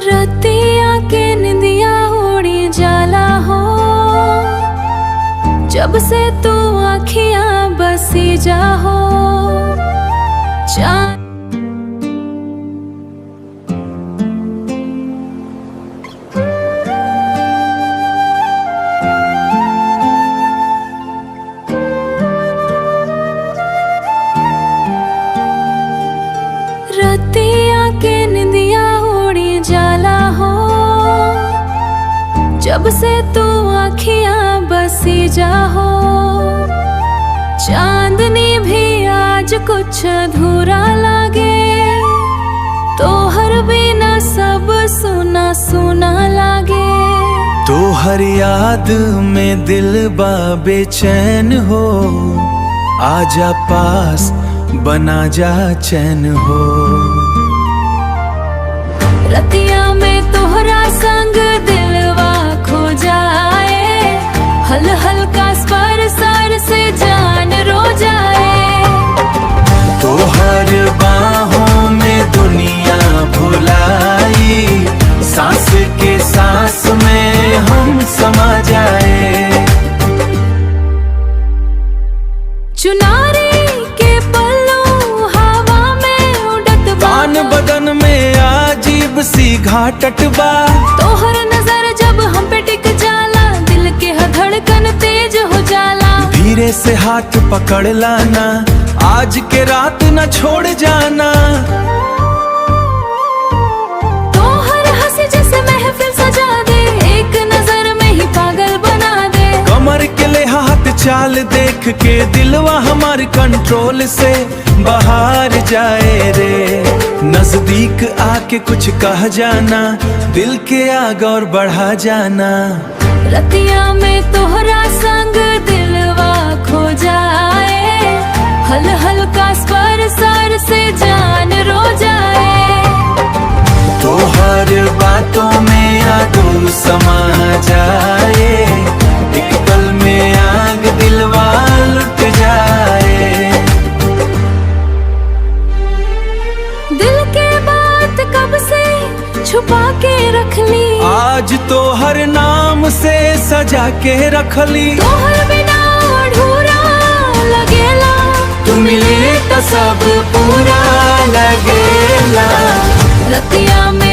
रतिया के निंदिया उड़ी जाला हो, जब से तू आँखियाँ बसी जा हो। रतिया के निंदिया उड़ी जाला हो, जब से तू आँखियाँ बसी जा हो। चांदनी भी आज कुछ अधूरा लागे, तोहर बिना सब सुना सुना लागे। तोहर याद में दिल बा बेचैन हो, आजा पास बना जा चैन हो। रतिया में तोहरा संग दिलवा खो जाए, हल हल्का स्पर सर से जान रो जाए। तोहर बाहों में दुनिया भुलाई, सांस के सांस में हम समा जाए। चुनारी बदन में अजीब सी घाटट बा, तोहर नजर जब हम पे टिक जाला, दिल के धड़कन तेज हो जाला। धीरे से हाथ पकड़ लाना, आज के रात न छोड़ जाना। तोहर हंसी जैसे महफिल सजा दे, एक नजर में ही पागल बना दे। कमर के ले हाथ चाल देख के दिलवा हमारे कंट्रोल से बाहर जाए रे। नजदीक आके कुछ कह जाना, दिल के आग और बढ़ा जाना। रतिया में तोहरा संग दिलवा खो जाए, हल हल्का स्पर सर से जान रो जाए। तोहर बातों में आगू समा जाए, एक पल में आग दिलवा लुट जाए। दिल के बात कब से छुपा के रख ली, आज तो हर नाम से सजा के रख ली। तोहर बिना अधूरा लगेला, तू मिले तो सब पूरा लगेला। रतिया में